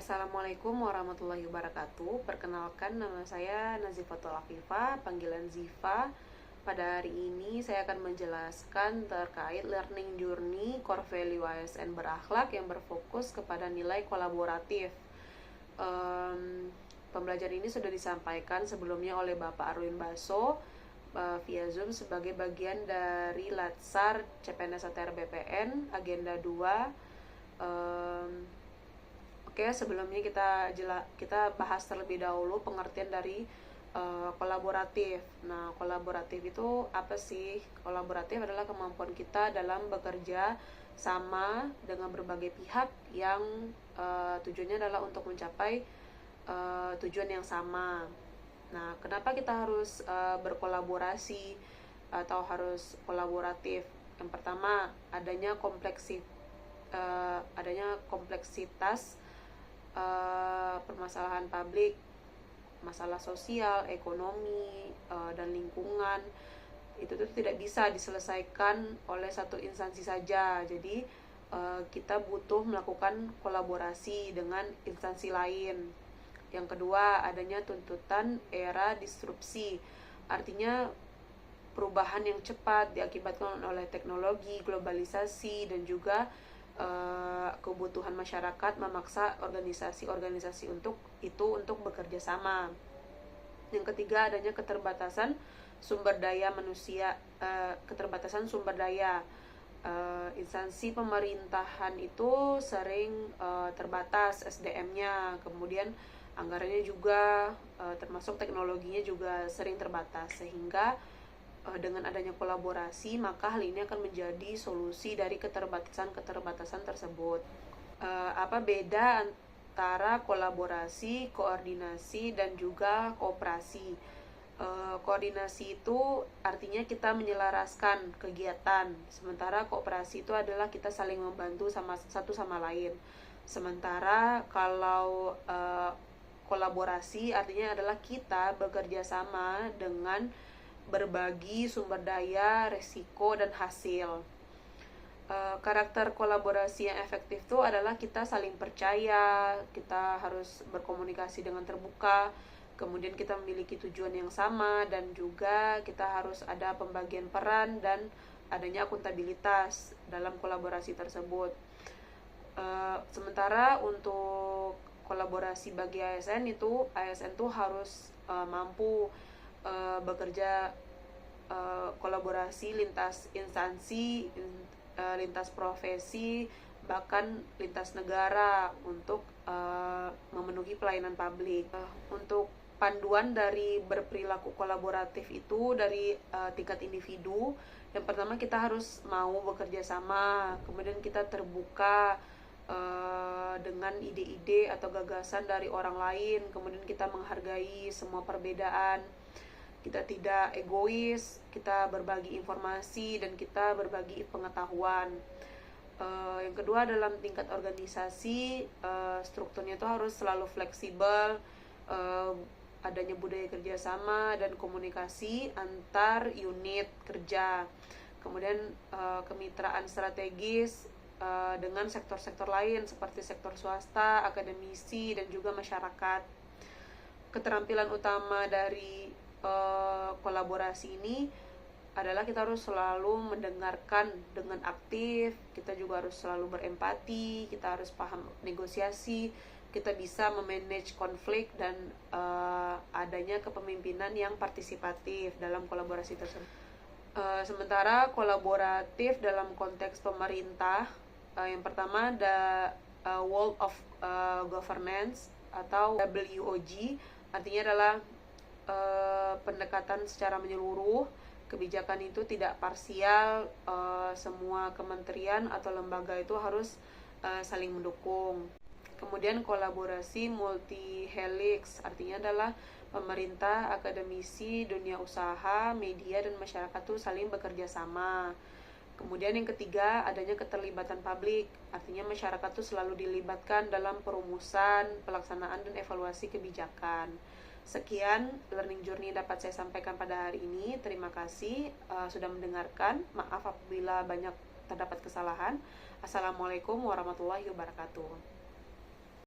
Assalamualaikum warahmatullahi wabarakatuh. Perkenalkan, nama saya Nazifatul Afifah, panggilan Zifa. Pada hari ini saya akan menjelaskan terkait learning journey core value ASN berakhlak yang berfokus kepada nilai kolaboratif. Pembelajaran ini sudah disampaikan sebelumnya oleh Bapak Arwin Baso via Zoom sebagai bagian dari Latsar CPNS ATR BPN Agenda 2. Oke, sebelumnya kita bahas terlebih dahulu pengertian dari kolaboratif. Nah, kolaboratif itu apa sih? Kolaboratif adalah kemampuan kita dalam bekerja sama dengan berbagai pihak yang tujuannya adalah untuk mencapai tujuan yang sama. Nah, kenapa kita harus berkolaborasi atau harus kolaboratif? Yang pertama, adanya kompleksitas permasalahan publik, masalah sosial, ekonomi, dan lingkungan itu tuh tidak bisa diselesaikan oleh satu instansi saja. Jadi kita butuh melakukan kolaborasi dengan instansi lain. Yang kedua, adanya tuntutan era disrupsi, artinya perubahan yang cepat diakibatkan oleh teknologi, globalisasi, dan juga kebutuhan masyarakat memaksa organisasi-organisasi untuk bekerja sama. Yang ketiga, adanya keterbatasan sumber daya manusia, instansi pemerintahan itu sering terbatas SDM-nya, kemudian anggarannya juga termasuk teknologinya juga sering terbatas, sehingga dengan adanya kolaborasi maka hal ini akan menjadi solusi dari keterbatasan tersebut. Apa beda antara kolaborasi, koordinasi, dan juga kooperasi? Koordinasi itu artinya kita menyelaraskan kegiatan, sementara kooperasi itu adalah kita saling membantu satu sama lain. Sementara kalau kolaborasi artinya adalah kita bekerja sama dengan berbagi sumber daya, resiko, dan hasil. Karakter kolaborasi yang efektif itu adalah kita saling percaya, kita harus berkomunikasi dengan terbuka, kemudian kita memiliki tujuan yang sama, dan juga kita harus ada pembagian peran dan adanya akuntabilitas dalam kolaborasi tersebut. Sementara untuk kolaborasi bagi ASN itu harus mampu bekerja kolaborasi lintas instansi, lintas profesi, bahkan lintas negara untuk memenuhi pelayanan publik. Untuk panduan dari berperilaku kolaboratif itu dari tingkat individu, yang pertama kita harus mau bekerja sama, kemudian kita terbuka dengan ide-ide atau gagasan dari orang lain, kemudian kita menghargai semua perbedaan, kita tidak egois, kita berbagi informasi, dan kita berbagi pengetahuan. Yang kedua, dalam tingkat organisasi, strukturnya itu harus selalu fleksibel, adanya budaya kerjasama dan komunikasi antar unit kerja, kemudian kemitraan strategis dengan sektor-sektor lain seperti sektor swasta, akademisi, dan juga masyarakat. Keterampilan utama dari kolaborasi ini adalah kita harus selalu mendengarkan dengan aktif, kita juga harus selalu berempati, kita harus paham negosiasi, kita bisa memanage konflik, dan adanya kepemimpinan yang partisipatif dalam kolaborasi tersebut. Sementara kolaboratif dalam konteks pemerintah, yang pertama ada World of Governance atau WOG, artinya adalah pendekatan secara menyeluruh. Kebijakan itu tidak parsial, semua kementerian atau lembaga itu harus saling mendukung. Kemudian kolaborasi multi helix, artinya adalah pemerintah, akademisi, dunia usaha, media, dan masyarakat itu saling bekerja sama. Kemudian yang ketiga, adanya keterlibatan publik, artinya masyarakat itu selalu dilibatkan dalam perumusan, pelaksanaan, dan evaluasi kebijakan. Sekian learning journey dapat saya sampaikan pada hari ini. Terima kasih sudah mendengarkan. Maaf apabila banyak terdapat kesalahan. Assalamualaikum warahmatullahi wabarakatuh.